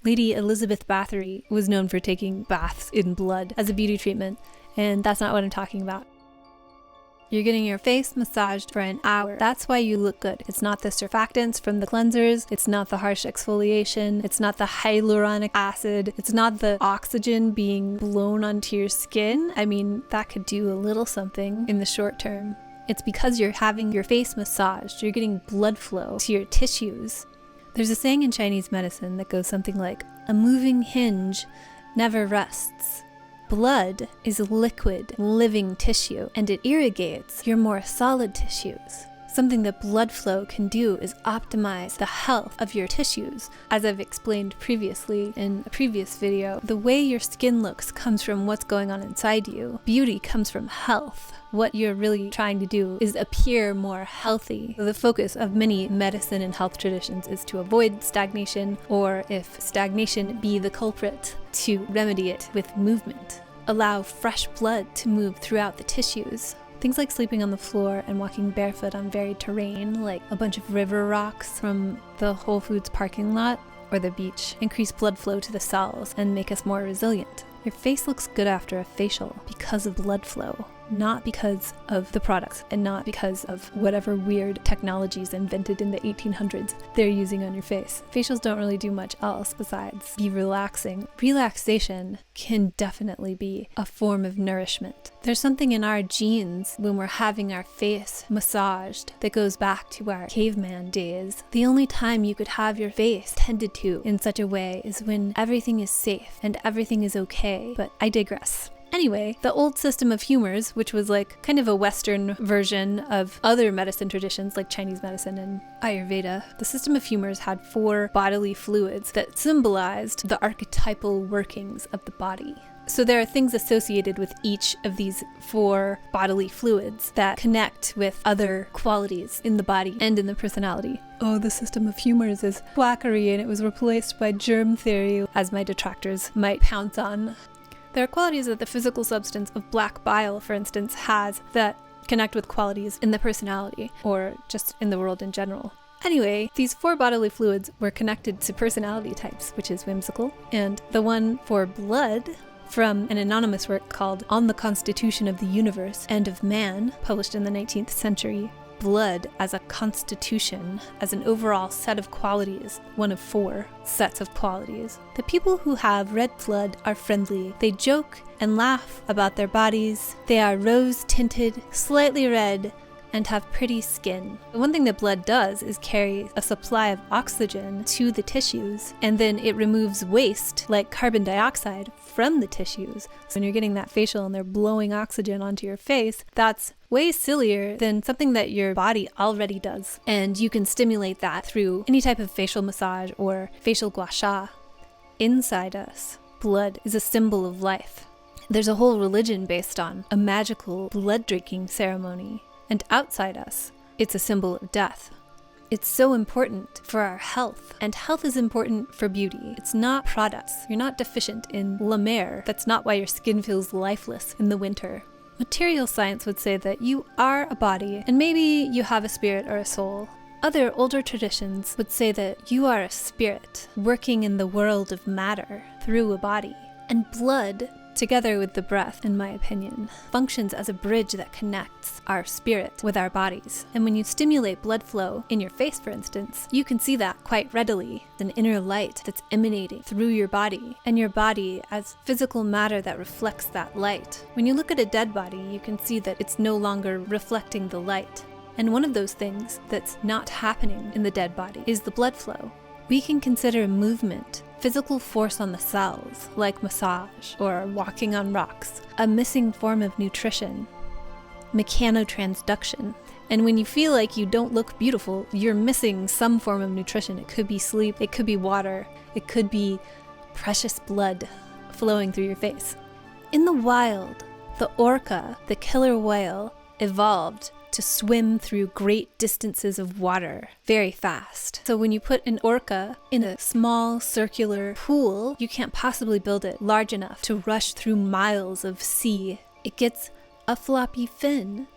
Lady Elizabeth Bathory was known for taking baths in blood as a beauty treatment, and that's not what I'm talking about. You're getting your face massaged for an hour. That's why you look good. It's not the surfactants from the cleansers. It's not the harsh exfoliation. It's not the hyaluronic acid. It's not the oxygen being blown onto your skin. I mean, that could do a little something in the short term. It's because you're having your face massaged. You're getting blood flow to your tissues. There's a saying in Chinese medicine that goes something like, "A moving hinge never rests." Blood is liquid, living tissue, and it irrigates your more solid tissues. Something that blood flow can do is optimize the health of your tissues. As I've explained previously in a previous video, the way your skin looks comes from what's going on inside you. Beauty comes from health. What you're really trying to do is appear more healthy. The focus of many medicine and health traditions is to avoid stagnation, or if stagnation be the culprit, to remedy it with movement. Allow fresh blood to move throughout the tissues. Things like sleeping on the floor and walking barefoot on varied terrain, like a bunch of river rocks from the Whole Foods parking lot or the beach, increase blood flow to the cells and make us more resilient. Your face looks good after a facial because of blood flow, not because of the products and not because of whatever weird technologies invented in the 1800s they're using on your face. Facials don't really do much else besides be relaxing. Relaxation can definitely be a form of nourishment. There's something in our genes when we're having our face massaged that goes back to our caveman days. The only time you could have your face tended to in such a way is when everything is safe and everything is okay, but I digress. Anyway, the old system of humors, which was like kind of a Western version of other medicine traditions like Chinese medicine and Ayurveda, the system of humors had 4 bodily fluids that symbolized the archetypal workings of the body. So there are things associated with each of these 4 bodily fluids that connect with other qualities in the body and in the personality. Oh, the system of humors is quackery and it was replaced by germ theory, as my detractors might pounce on. There are qualities that the physical substance of black bile, for instance, has that connect with qualities in the personality, or just in the world in general. Anyway, these 4 bodily fluids were connected to personality types, which is whimsical, and the one for blood, from an anonymous work called On the Constitution of the Universe and of Man, published in the 19th century, blood as a constitution, as an overall set of qualities, one of 4 sets of qualities. The people who have red blood are friendly. They joke and laugh about their bodies. They are rose-tinted, slightly red, and have pretty skin. The one thing that blood does is carry a supply of oxygen to the tissues, and then it removes waste, like carbon dioxide, from the tissues. So when you're getting that facial and they're blowing oxygen onto your face, that's way sillier than something that your body already does. And you can stimulate that through any type of facial massage or facial gua sha. Inside us, blood is a symbol of life. There's a whole religion based on a magical blood-drinking ceremony. And outside us, it's a symbol of death. It's so important for our health, and health is important for beauty. It's not products. You're not deficient in La Mer. That's not why your skin feels lifeless in the winter. Material science would say that you are a body, and maybe you have a spirit or a soul. Other older traditions would say that you are a spirit working in the world of matter through a body. And blood, together with the breath, in my opinion, functions as a bridge that connects our spirit with our bodies. And when you stimulate blood flow in your face, for instance, you can see that quite readily. An inner light that's emanating through your body, and your body as physical matter that reflects that light. When you look at a dead body, you can see that it's no longer reflecting the light. And one of those things that's not happening in the dead body is the blood flow. We can consider movement, physical force on the cells, like massage or walking on rocks, a missing form of nutrition, mechanotransduction. And when you feel like you don't look beautiful, you're missing some form of nutrition. It could be sleep, it could be water, it could be precious blood flowing through your face. In the wild, the orca, the killer whale, evolved to swim through great distances of water very fast. So when you put an orca in a small circular pool, you can't possibly build it large enough to rush through miles of sea. It gets a floppy fin.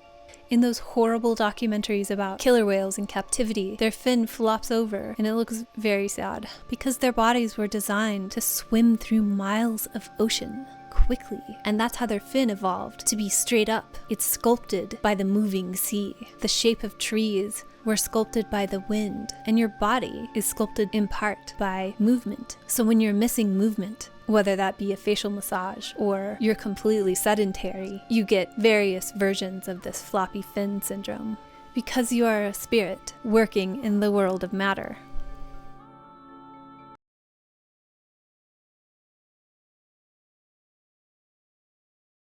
In those horrible documentaries about killer whales in captivity, their fin flops over and it looks very sad because their bodies were designed to swim through miles of ocean quickly, and that's how their fin evolved, to be straight up. It's sculpted by the moving sea. The shape of trees were sculpted by the wind, and your body is sculpted in part by movement. So when you're missing movement, whether that be a facial massage or you're completely sedentary, you get various versions of this floppy fin syndrome because you are a spirit working in the world of matter.